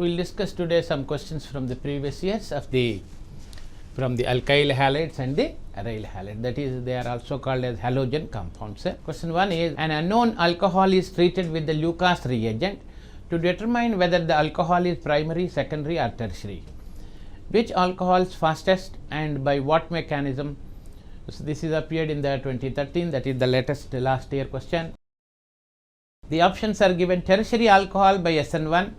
we'll discuss today some questions from the previous years of from the alkyl halides and the aryl halide. That is, they are also called as halogen compounds. Question 1 is, an unknown alcohol is treated with the Lucas reagent to determine whether the alcohol is primary, secondary or tertiary. Which alcohol is fastest and by what mechanism? So this is appeared in the 2013, that is the latest last year question. The options are given: tertiary alcohol by SN1,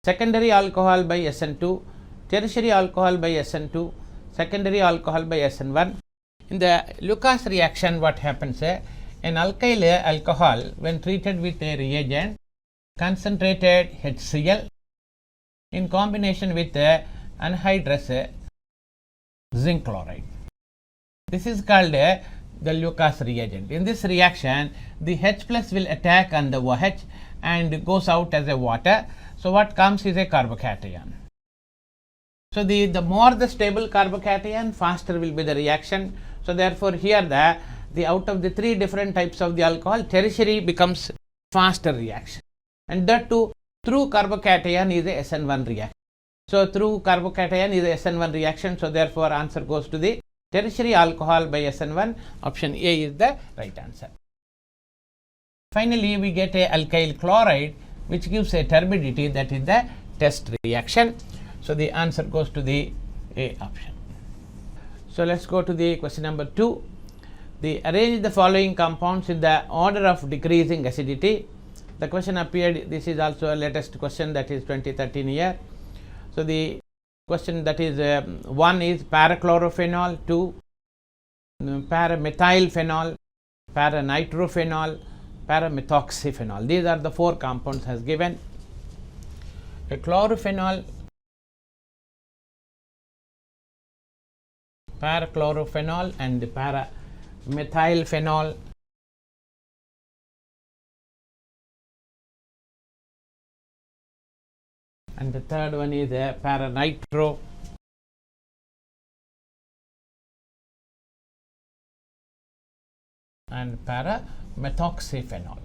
secondary alcohol by SN2, tertiary alcohol by SN2, secondary alcohol by SN1. In the Lucas reaction, what happens? An alkyl alcohol, when treated with a reagent concentrated HCl in combination with anhydrous zinc chloride. This is called the Lucas reagent. In this reaction, the H plus will attack on the OH and goes out as a water. So what comes is a carbocation. So the more the stable carbocation, faster will be the reaction. So therefore here the out of the three different types of the alcohol, tertiary becomes faster reaction, and that too through carbocation is a SN1 reaction. So through carbocation is a SN1 reaction. So therefore answer goes to the tertiary alcohol by SN1. Option A is the right answer. Finally, we get a alkyl chloride which gives a turbidity, that is the test reaction. So the answer goes to the A option. So let's go to the question number 2. Arrange the following compounds in the order of decreasing acidity. The question appeared, this is also a latest question, that is 2013 year. So the question, that is 1 is parachlorophenol, 2 paramethylphenol, paranitrophenol, paramethoxyphenol. These are the 4 compounds as given. A chlorophenol, parachlorophenol and paramethylphenol, and the third one is a paranitro, and paramethoxyphenol.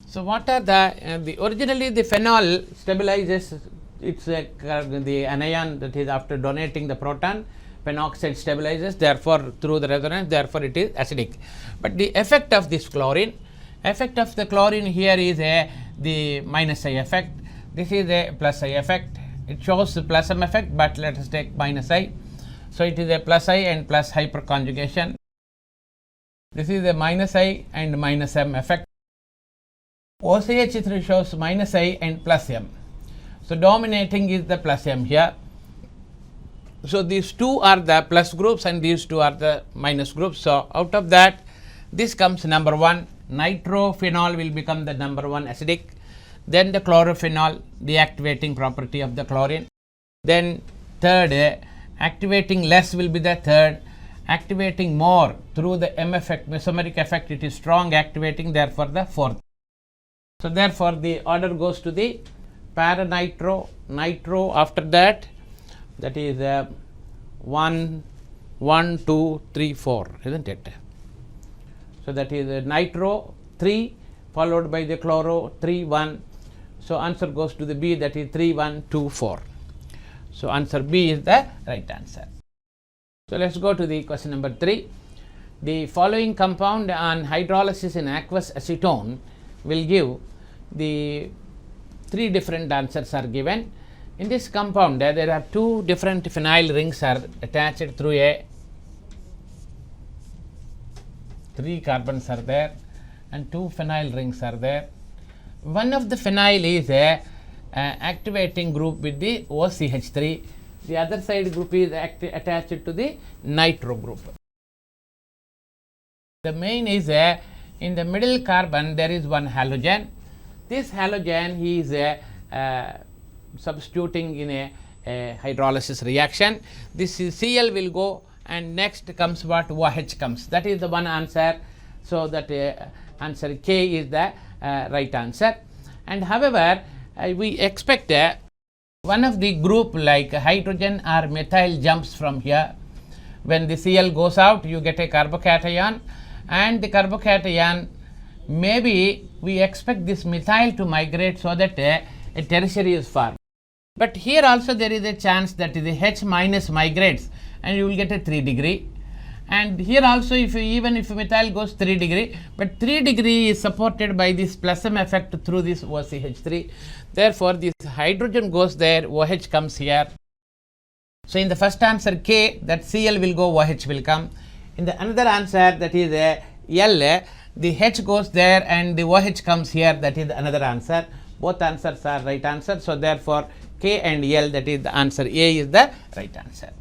So what are the originally the phenol stabilizes, it's the anion, that is after donating the proton, phenoxide stabilizes, therefore through the resonance, therefore it is acidic. But the effect of this chlorine, effect of the chlorine here is the minus I effect. This is a plus I effect. It shows the plus M effect, but let us take minus I. So it is a plus I and plus hyperconjugation. This is a minus I and minus M effect. OCH3 shows minus I and plus M. So dominating is the plus M here. So these two are the plus groups and these two are the minus groups. So out of that, this comes number 1. Nitrophenol will become the number 1 acidic. Then the chlorophenol, the activating property of the chlorine. Then third, activating less will be the third. Activating more through the M effect, mesomeric effect, it is strong activating, therefore the fourth. So therefore the order goes to the paranitro, nitro after that, that is 1, 2, 3, 4, isn't it? So that is nitro 3 followed by the chloro 3, 1. So answer goes to the B, that is 3, 1, 2, 4. So answer B is the right answer. So let's go to the question number 3. The following compound on hydrolysis in aqueous acetone will give the 3 different answers are given. In this compound there are 2 different phenyl rings are attached through a 3 carbons are there and 2 phenyl rings are there. One of the phenyl is a activating group with the OCH3. The other side group is attached to the nitro group. The main is in the middle carbon there is one halogen. This halogen is substituting in a hydrolysis reaction. This is Cl will go, and next comes what? OH comes. That is the one answer. So that answer K is the right answer. And however, we expect one of the group like hydrogen or methyl jumps from here. When the Cl goes out, you get a carbocation, and the carbocation maybe we expect this methyl to migrate so that a tertiary is formed. But here also there is a chance that the H minus migrates and you will get a 3 degree. And here also even if methyl goes 3 degree, but 3 degree is supported by this plus M effect through this OCH3. Therefore, this hydrogen goes there, OH comes here. So, in the first answer K, that Cl will go, OH will come. In the another answer, that is L, the H goes there and the OH comes here, that is another answer. Both answers are right answer. So, therefore, K and L, that is the answer A is the right answer.